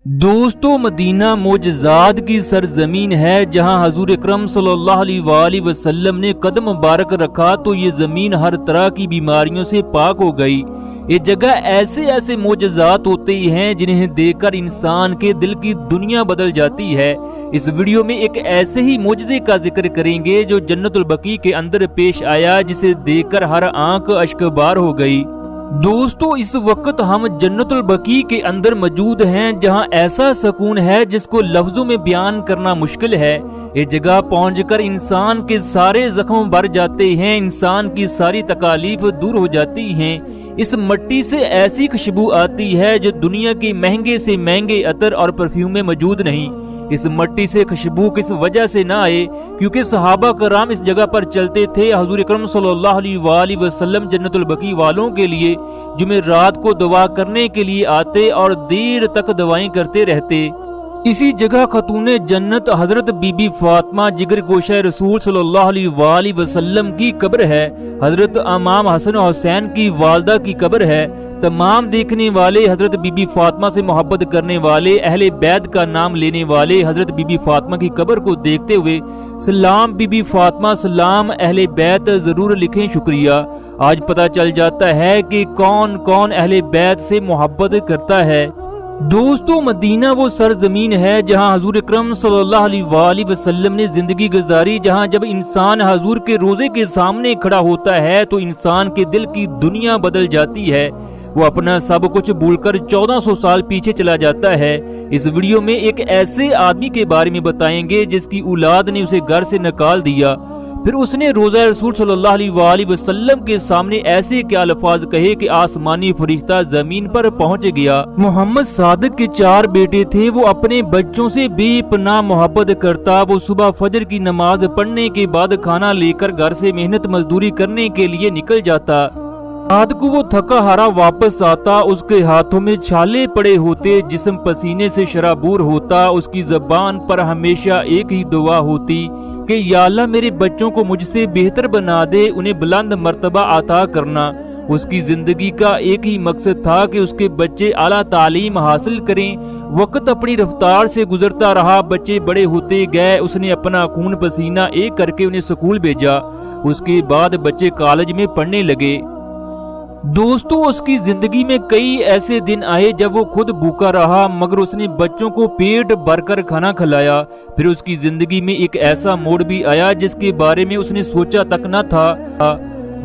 दोस्तों, मदीना मोजज़ात की सरजमीन है जहां हजूर अकरम सल्लल्लाहु अलैहि वसल्लम ने कदम मुबारक रखा तो ये जमीन हर तरह की बीमारियों से पाक हो गई। ये जगह ऐसे ऐसे मोजज़ात होते हैं जिन्हें देखकर इंसान के दिल की दुनिया बदल जाती है। इस वीडियो में एक ऐसे ही मोजज़े का जिक्र करेंगे जो जन्नतुल बकी के अंदर पेश आया, जिसे देखकर हर आंख अश्कबार हो गई। दोस्तों, इस वक्त हम जन्नतुल बकी के अंदर मौजूद हैं जहां ऐसा सुकून है जिसको लफ्जों में बयान करना मुश्किल है। ये जगह पहुंचकर इंसान के सारे जख्म भर जाते हैं, इंसान की सारी तकालीफ दूर हो जाती हैं। इस मिट्टी से ऐसी खुशबू आती है जो दुनिया के महंगे से महंगे अतर और परफ्यूम में मौजूद नहीं। इस मिट्टी से खुशबू किस वजह से ना आए? क्योंकि सहाबा कराम इस जगह पर चलते थे। हुजूर अकरम सल्लल्लाहु अलैहि वसल्लम जन्नतुल बकी वालों के लिए जुमे रात को दुआ करने के लिए आते और देर तक दुआएं करते रहते। इसी जगह खतूने जन्नत हजरत बीबी फातिमा जिगर गोशा रसूल सल्लल्लाहु अलैहि वसल्लम की कब्र है। हजरत इमाम हसन और हुसैन की वालदा की कब्र है। तमाम देखने वाले हजरत बीबी फातिमा से मोहब्बत करने वाले, अहले बैत का नाम लेने वाले हजरत बीबी फातिमा की कब्र को देखते हुए सलाम बीबी फातिमा, सलाम अहले बैत जरूर लिखें, शुक्रिया। आज पता चल जाता है कि कौन कौन अहले बैत से मोहब्बत करता है। दोस्तों, मदीना वो सरजमीन है जहां हजूर अकरम सल्लल्लाहु अलैहि वसल्लम ने जिंदगी गुजारी, जहां जब इंसान हजूर के रोजे के सामने खड़ा होता है तो इंसान के दिल की दुनिया बदल जाती है। वो अपना सब कुछ भूलकर 1400 साल पीछे चला जाता है। इस वीडियो में एक ऐसे आदमी के बारे में बताएंगे जिसकी औलाद ने उसे घर से निकाल दिया, फिर उसने रोज़ा रसूल सल्लल्लाहु अलैहि वसल्लम के सामने ऐसे क्या अल्फाज कहे कि आसमानी फरिश्ता जमीन पर पहुंच गया। मोहम्मद सादिक के 4 बेटे थे। वो अपने बच्चों से बेपनाह मोहब्बत करता। वो सुबह फजर की नमाज पढ़ने के बाद खाना लेकर घर से मेहनत मजदूरी करने के लिए निकल जाता। रात को वो थका हारा वापस आता। उसके हाथों में छाले पड़े होते, जिस्म पसीने से शराबूर होता। उसकी जबान पर हमेशा एक ही दुआ होती कि या अल्लाह मेरे बच्चों को मुझसे बेहतर बना दे, उन्हें बुलंद मर्तबा अता करना। उसकी जिंदगी का एक ही मकसद था कि उसके बच्चे आला तालीम हासिल करें। वक्त अपनी रफ्तार से गुजरता रहा, बच्चे बड़े होते गए। उसने अपना खून पसीना एक करके उन्हें स्कूल भेजा। उसके बाद बच्चे कॉलेज में पढ़ने लगे। दोस्तों, उसकी जिंदगी में कई ऐसे दिन आए जब वो खुद भूखा रहा, मगर उसने बच्चों को पेट भरकर खाना खिलाया। फिर उसकी जिंदगी में एक ऐसा मोड़ भी आया जिसके बारे में उसने सोचा तक न था।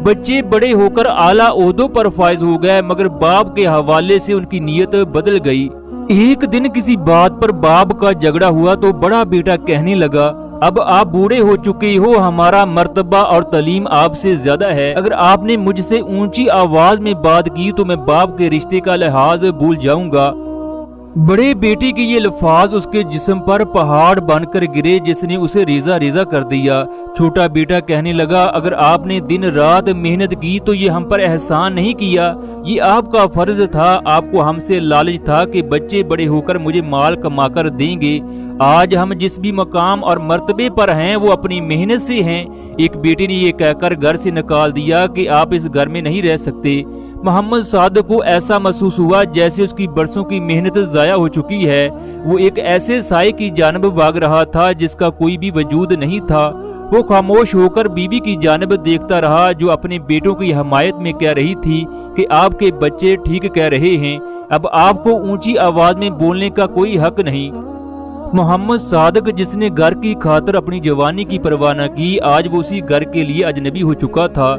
बच्चे बड़े होकर आला ओहदों पर फायज हो गए, मगर बाप के हवाले से उनकी नीयत बदल गई। एक दिन किसी बात पर बाप का झगड़ा हुआ तो बड़ा बेटा कहने लगा, अब आप बूढ़े हो चुके हो, हमारा मर्तबा और तालीम आपसे ज्यादा है। अगर आपने मुझसे ऊंची आवाज में बात की तो मैं बाप के रिश्ते का लिहाज भूल जाऊंगा। बड़े बेटे के ये लफ्ज उसके जिस्म पर पहाड़ बनकर गिरे, जिसने उसे रेजा रेजा कर दिया। छोटा बेटा कहने लगा, अगर आपने दिन रात मेहनत की तो ये हम पर एहसान नहीं किया, ये आपका फर्ज था। आपको हमसे लालच था कि बच्चे बड़े होकर मुझे माल कमाकर देंगे। आज हम जिस भी मकाम और मर्तबे पर हैं वो अपनी मेहनत से हैं। एक बेटे ने ये कहकर घर से निकाल दिया कि आप इस घर में नहीं रह सकते। मोहम्मद सादिक को ऐसा महसूस हुआ जैसे उसकी बरसों की मेहनत जाया हो चुकी है। वो एक ऐसे साए की जानब भाग रहा था जिसका कोई भी वजूद नहीं था। वो खामोश होकर बीवी की जानब देखता रहा जो अपने बेटों की हमायत में कह रही थी कि आपके बच्चे ठीक कह रहे हैं, अब आपको ऊंची आवाज में बोलने का कोई हक नहीं। मोहम्मद सादिक, जिसने घर की खातिर अपनी जवानी की परवाह न की, आज वो उसी घर के लिए अजनबी हो चुका था।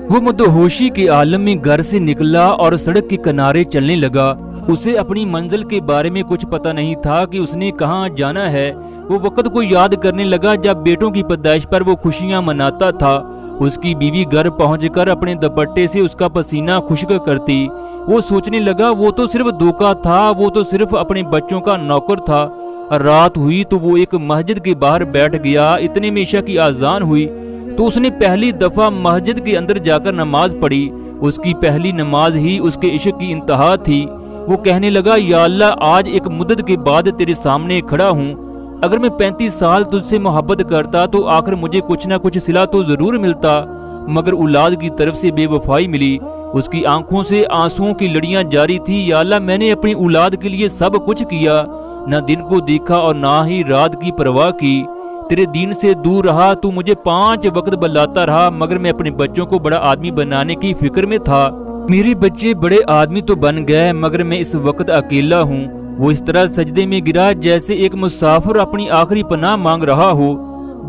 वो मदहोशी के आलम में घर से निकला और सड़क के किनारे चलने लगा। उसे अपनी मंजिल के बारे में कुछ पता नहीं था कि उसने कहाँ जाना है। वो वक्त को याद करने लगा जब बेटों की पैदाइश पर वो खुशियां मनाता था। उसकी बीवी घर पहुंचकर अपने दुपट्टे से उसका पसीना खुश्क करती। वो सोचने लगा, वो तो सिर्फ धोखा था, वो तो सिर्फ अपने बच्चों का नौकर था। रात हुई तो वो एक मस्जिद के बाहर बैठ गया। इतने में इशा की आजान हुई तो उसने पहली दफा मस्जिद के अंदर जाकर नमाज पढ़ी। उसकी पहली नमाज ही उसके इश्क की इंतहा थी। वो कहने लगा, या अल्लाह, आज एक मुद्दत के बाद तेरे सामने खड़ा हूँ। अगर मैं 35 साल तुझसे मोहब्बत करता तो आखिर मुझे कुछ ना कुछ सिला तो जरूर मिलता, मगर औलाद की तरफ से बेवफाई मिली। उसकी आंखों से आंसुओं की लड़ियां जारी थी। या अल्लाह, मैंने अपनी औलाद के लिए सब कुछ किया, نہ دن کو دیکھا اور نہ ہی رات کی پرواہ کی، تیرے دین سے دور رہا، تو مجھے 5 وقت بلاتا رہا، مگر میں اپنے بچوں کو بڑا آدمی بنانے کی فکر میں تھا۔ میرے بچے بڑے آدمی تو بن گئے، مگر میں اس وقت اکیلا ہوں۔ وہ اس طرح سجدے میں گرا جیسے ایک مسافر اپنی آخری پناہ مانگ رہا ہو۔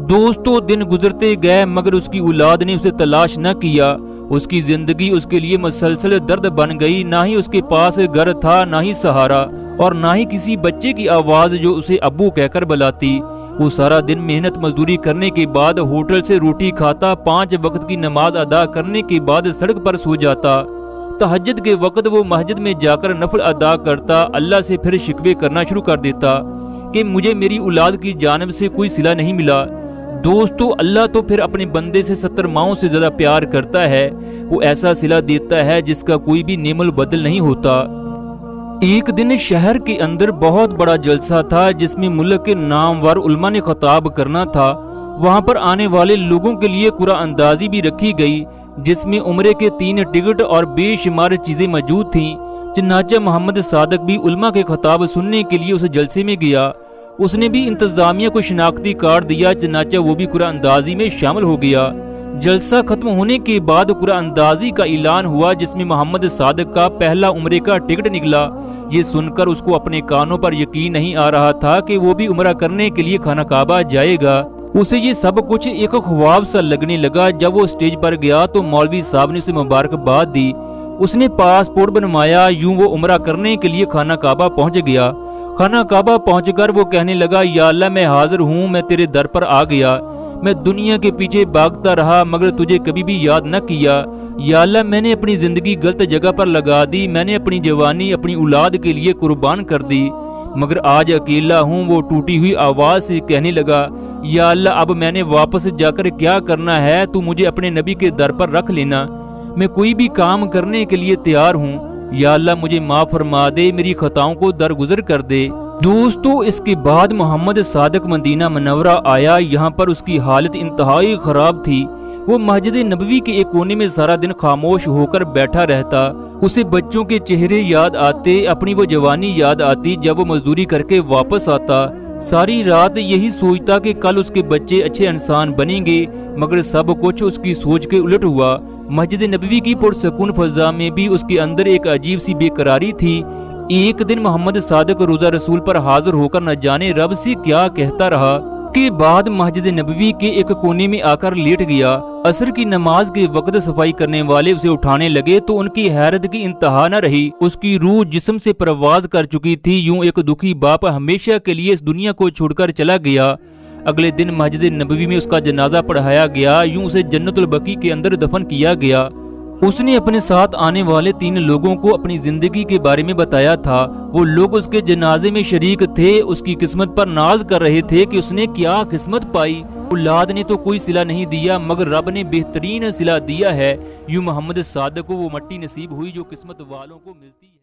دوستو، دن گزرتے گئے مگر اس کی اولاد نے اسے تلاش نہ کیا۔ اس کی زندگی اس کے لیے مسلسل درد بن گئی، نہ ہی اس کے پاس گھر تھا، نہ ہی سہارا، اور نہ ہی کسی بچے کی آواز جو اسے ابو کہہ کر بلاتی۔ وہ سارا دن محنت مزدوری کرنے کے بعد ہوٹل سے روٹی کھاتا، 5 وقت کی نماز ادا کرنے کے بعد سڑک پر سو جاتا۔ تہجد کے وقت وہ مسجد میں جا کر نفل ادا کرتا، اللہ سے پھر شکوے کرنا شروع کر دیتا کہ مجھے میری اولاد کی جانب سے کوئی صلہ نہیں ملا۔ دوستو، اللہ تو پھر اپنے بندے سے 70 ماؤں سے زیادہ پیار کرتا ہے۔ وہ ایسا صلہ دیتا ہے جس کا کوئی بھی نعم البدل نہیں ہوتا۔ ایک دن شہر کے اندر بہت بڑا جلسہ تھا جس میں ملک کے نامور علماء نے خطاب کرنا تھا۔ وہاں پر آنے والے لوگوں کے لیے قرعہ اندازی بھی رکھی گئی جس میں عمرے کے 3 ٹکٹ اور بے شمار چیزیں موجود تھیں۔ چنانچہ محمد صادق بھی علماء کے خطاب سننے کے لیے اس جلسے میں گیا۔ اس نے بھی انتظامیہ کو شناختی کارڈ دیا، چنانچہ وہ بھی قرعہ اندازی میں شامل ہو گیا۔ جلسہ ختم ہونے کے بعد قرعہ اندازی کا اعلان ہوا جس میں محمد صادق کا پہلا عمرے کا ٹکٹ نکلا۔ یہ سن کر اس کو اپنے کانوں پر یقین نہیں آ رہا تھا کہ وہ بھی عمرہ کرنے کے لیے خانہ کعبہ جائے گا۔ اسے یہ سب کچھ ایک خواب سا لگنے لگا۔ جب وہ اسٹیج پر گیا تو مولوی صاحب نے اسے مبارکباد دی۔ اس نے پاسپورٹ بنوایا، یوں وہ عمرہ کرنے کے لیے خانہ کعبہ پہنچ گیا۔ خانہ کعبہ پہنچ کر وہ کہنے لگا، یا اللہ میں حاضر ہوں، میں تیرے در پر آ گیا۔ میں دنیا کے پیچھے بھاگتا رہا مگر تجھے کبھی بھی یاد نہ کیا۔ یا اللہ، میں نے اپنی زندگی غلط جگہ پر لگا دی، میں نے اپنی جوانی اپنی اولاد کے لیے قربان کر دی، مگر آج اکیلا ہوں۔ وہ ٹوٹی ہوئی آواز سے کہنے لگا، یا اللہ، اب میں نے واپس جا کر کیا کرنا ہے؟ تو مجھے اپنے نبی کے در پر رکھ لینا، میں کوئی بھی کام کرنے کے لیے تیار ہوں۔ یا اللہ، مجھے معاف فرما دے، میری خطاؤں کو درگزر کر دے۔ دوستو، اس کے بعد محمد صادق مدینہ منورہ آیا۔ یہاں پر اس کی حالت انتہائی خراب تھی۔ وہ مسجد نبوی کے ایک کونے میں سارا دن خاموش ہو کر بیٹھا رہتا۔ اسے بچوں کے چہرے یاد آتے، اپنی وہ جوانی یاد آتی جب وہ مزدوری کر کے واپس آتا۔ ساری رات یہی سوچتا کہ کل اس کے بچے اچھے انسان بنیں گے، مگر سب کچھ اس کی سوچ کے الٹ ہوا۔ مسجد نبوی کی پرسکون فضا میں بھی اس کے اندر ایک عجیب سی بے قراری تھی۔ ایک دن محمد صادق روزہ رسول پر حاضر ہو کر نہ جانے رب سے کیا کہتا رہا۔ کے بعد مسجد نبوی کے ایک کونے میں آ کر لیٹ گیا۔ عصر کی نماز کے وقت صفائی کرنے والے اسے اٹھانے لگے تو ان کی حیرت کی انتہا نہ رہی۔ اس کی روح جسم سے پرواز کر چکی تھی، یوں ایک دکھی باپ ہمیشہ کے لیے اس دنیا کو چھوڑ کر چلا گیا۔ اگلے دن مسجد نبوی میں اس کا جنازہ پڑھایا گیا، یوں اسے جنت البقیع کے اندر دفن کیا گیا۔ اس نے اپنے ساتھ آنے والے 3 لوگوں کو اپنی زندگی کے بارے میں بتایا تھا۔ وہ لوگ اس کے جنازے میں شریک تھے، اس کی قسمت پر ناز کر رہے تھے کہ اس نے کیا قسمت پائی۔ اولاد نے تو کوئی صلہ نہیں دیا مگر رب نے بہترین صلہ دیا ہے۔ یوں محمد صادق کو وہ مٹی نصیب ہوئی جو قسمت والوں کو ملتی ہے۔